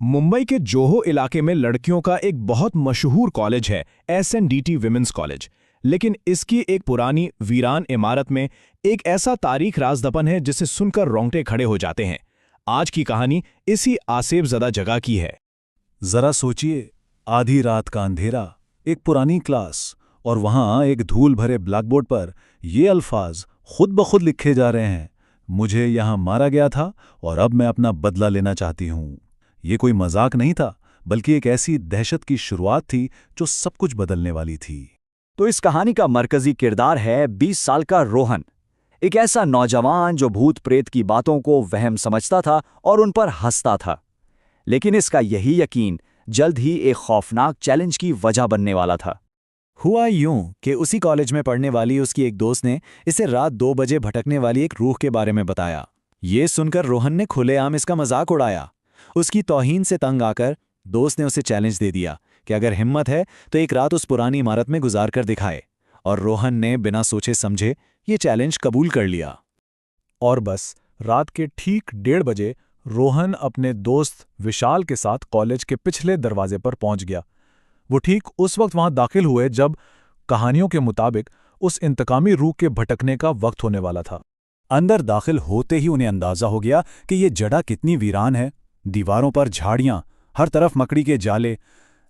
मुंबई के जोहो इलाके में लड़कियों का एक बहुत मशहूर कॉलेज है SNDT विमेंस कॉलेज। लेकिन इसकी एक पुरानी वीरान इमारत में एक ऐसा तारीख राज दफन है जिसे सुनकर रोंगटे खड़े हो जाते हैं। आज की कहानी इसी आसेबजदा जगह की है। जरा सोचिए, आधी रात का अंधेरा, एक पुरानी क्लास, और वहां एक धूल भरे ब्लैकबोर्ड पर ये अल्फाज खुद ब खुद लिखे जा रहे हैं, मुझे यहां मारा गया था और अब मैं अपना बदला लेना चाहती हूं। ये कोई मजाक नहीं था, बल्कि एक ऐसी दहशत की शुरुआत थी जो सब कुछ बदलने वाली थी। तो इस कहानी का मरकजी किरदार है 20 साल का रोहन, एक ऐसा नौजवान जो भूत प्रेत की बातों को वहम समझता था और उन पर हंसता था। लेकिन इसका यही यकीन जल्द ही एक खौफनाक चैलेंज की वजह बनने वाला था। हुआ यूं कि उसी कॉलेज में पढ़ने वाली उसकी एक दोस्त ने इसे रात 2 बजे भटकने वाली एक रूह के बारे में बताया। ये सुनकर रोहन ने खुलेआम इसका मजाक उड़ाया। उसकी तौहीन से तंग आकर दोस्त ने उसे चैलेंज दे दिया कि अगर हिम्मत है तो एक रात उस पुरानी इमारत में गुजार कर दिखाए, और रोहन ने बिना सोचे समझे ये चैलेंज कबूल कर लिया। और बस रात के ठीक 1:30 बजे रोहन अपने दोस्त विशाल के साथ कॉलेज के पिछले दरवाजे पर पहुंच गया। वो ठीक उस वक्त वहां दाखिल हुए जब कहानियों के मुताबिक उस इंतकामी रूह के भटकने का वक्त होने वाला था। अंदर दाखिल होते ही उन्हें अंदाजा हो गया कि ये जगह कितनी वीरान है। दीवारों पर झाड़ियां, हर तरफ मकड़ी के जाले।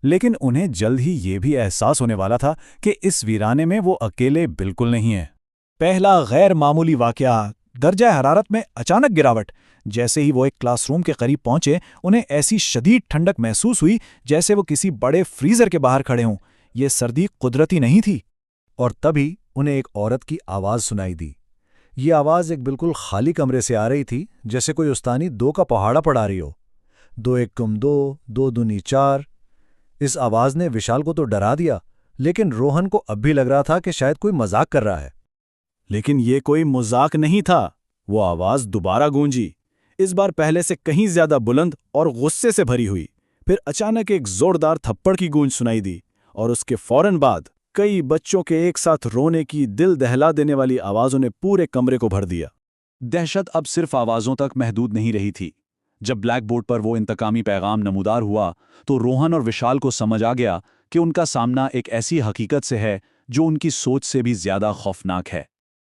लेकिन उन्हें जल्द ही ये भी एहसास होने वाला था कि इस वीराने में वो अकेले बिल्कुल नहीं है। पहला गैर मामूली वाकया, दर्जा हरारत में अचानक गिरावट। जैसे ही वो एक क्लासरूम के करीब पहुंचे, उन्हें ऐसी शदीद ठंडक महसूस हुई जैसे वो किसी बड़े फ्रीजर के बाहर खड़े हों। ये सर्दी कुदरती नहीं थी। और तभी उन्हें एक औरत की आवाज़ सुनाई दी। ये आवाज़ एक बिल्कुल खाली कमरे से आ रही थी, जैसे कोई उस्तानी 2 का पहाड़ा पढ़ा रही हो। 2 1 गुम 2, 2 दूनी 4। इस आवाज़ ने विशाल को तो डरा दिया, लेकिन रोहन को अब भी लग रहा था कि शायद कोई मजाक कर रहा है। लेकिन ये कोई मजाक नहीं था। वो आवाज दोबारा गूंजी, इस बार पहले से कहीं ज्यादा बुलंद और गुस्से से भरी हुई। फिर अचानक एक जोरदार थप्पड़ की गूंज सुनाई दी, और उसके फौरन बाद कई बच्चों के एक साथ रोने की दिल दहला देने वाली आवाजों ने पूरे कमरे को भर दिया। दहशत अब सिर्फ आवाजों तक महदूद नहीं रही थी। जब ब्लैकबोर्ड पर वो इंतकामी पैगाम नमूदार हुआ तो रोहन और विशाल को समझ आ गया कि उनका सामना एक ऐसी हकीकत से है जो उनकी सोच से भी ज्यादा खौफनाक है।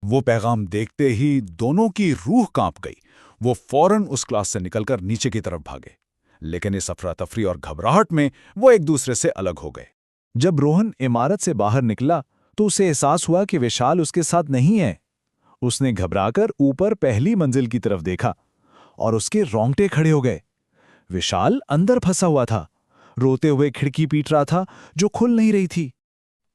वो पैगाम देखते ही दोनों की रूह कांप गई। वो फौरन उस क्लास से निकलकर नीचे की तरफ भागे। लेकिन इस अफरा तफरी और घबराहट में वो एक दूसरे से अलग हो गए। जब रोहन इमारत से बाहर निकला तो उसे एहसास हुआ कि विशाल उसके साथ नहीं है। उसने घबराकर ऊपर पहली मंजिल की तरफ देखा और उसके रोंगटे खड़े हो गए। विशाल अंदर फंसा हुआ था, रोते हुए खिड़की पीट रहा था जो खुल नहीं रही थी।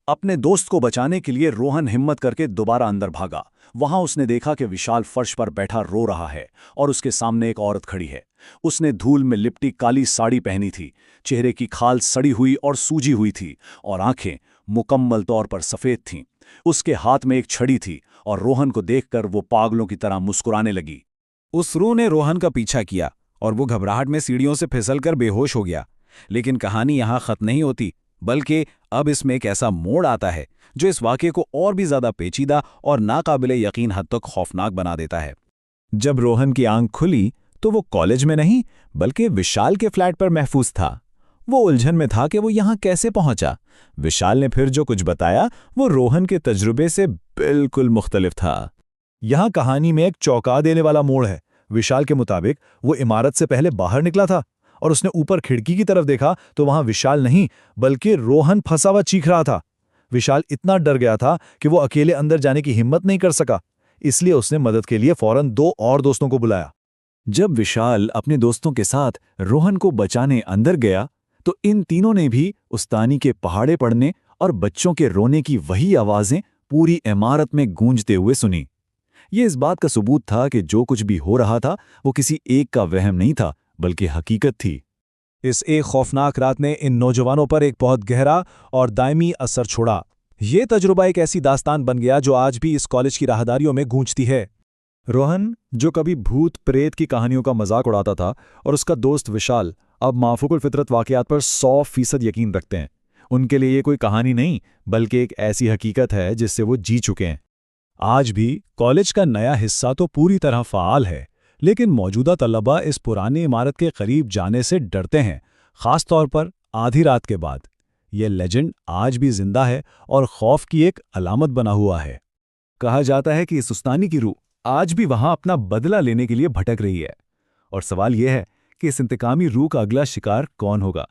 अपने दोस्त को बचाने के लिए रोहन हिम्मत करके दोबारा अंदर भागा। वहां उसने देखा कि विशाल फर्श पर बैठा रो रहा है और उसके सामने एक औरत खड़ी है। उसने धूल में लिपटी काली साड़ी पहनी थी, चेहरे की खाल सड़ी हुई और सूजी हुई थी, और आंखें मुकम्मल तौर पर सफेद थीं। उसके हाथ में एक छड़ी थी, और रोहन को देखकर वो पागलों की तरह मुस्कुराने लगी। उस रूह ने रोहन का पीछा किया और वो घबराहट में सीढ़ियों से फिसलकर बेहोश हो गया। लेकिन कहानी यहां खत्म नहीं होती, बल्कि अब इसमें एक ऐसा मोड़ आता है जो इस वाक़ये को और भी ज्यादा पेचीदा और नाकाबिले यकीन हद तक खौफनाक बना देता है। जब रोहन की आंख खुली तो वो कॉलेज में नहीं बल्कि विशाल के फ्लैट पर महफूज था। वो उलझन में था कि वो यहाँ कैसे पहुंचा। विशाल ने फिर जो कुछ बताया वो रोहन के तजुर्बे से बिल्कुल मुख्तलिफ था। यहां कहानी में एक चौंका देने वाला मोड़ है। विशाल के मुताबिक वो इमारत से पहले बाहर निकला था और उसने ऊपर खिड़की की तरफ देखा तो वहां विशाल नहीं बल्कि रोहन फंसा हुआ चीख रहा था। विशाल इतना डर गया था कि वो अकेले अंदर जाने की हिम्मत नहीं कर सका, इसलिए उसने मदद के लिए फौरन 2 और दोस्तों को बुलाया। जब विशाल अपने दोस्तों के साथ रोहन को बचाने अंदर गया तो इन तीनों ने भी उस्तानी के पहाड़े पड़ने और बच्चों के रोने की वही आवाजें पूरी इमारत में गूंजते हुए सुनी। ये इस बात का सबूत था कि जो कुछ भी हो रहा था वो किसी एक का वहम नहीं था बल्कि हकीकत थी। इस एक खौफनाक रात ने इन नौजवानों पर एक बहुत गहरा और दायमी असर छोड़ा। ये तजुर्बा एक ऐसी दास्तान बन गया जो आज भी इस कॉलेज की राहदारियों में गूंजती है। रोहन, जो कभी भूत प्रेत की कहानियों का मजाक उड़ाता था, और उसका दोस्त विशाल अब माफूकुल फितरत वाकयात पर 100% यकीन रखते हैं। उनके लिए ये कोई कहानी नहीं बल्कि एक ऐसी हकीकत है जिससे वो जी चुके हैं। आज भी कॉलेज का नया हिस्सा तो पूरी तरह फ़ाल है, लेकिन मौजूदा तलबा इस पुरानी इमारत के करीब जाने से डरते हैं, खास तौर पर आधी रात के बाद। यह लेजेंड आज भी जिंदा है और खौफ की एक अलामत बना हुआ है। कहा जाता है कि इस सुस्तानी की रूह आज भी वहां अपना बदला लेने के लिए भटक रही है। और सवाल यह है कि इस इंतकामी रूह का अगला शिकार कौन होगा।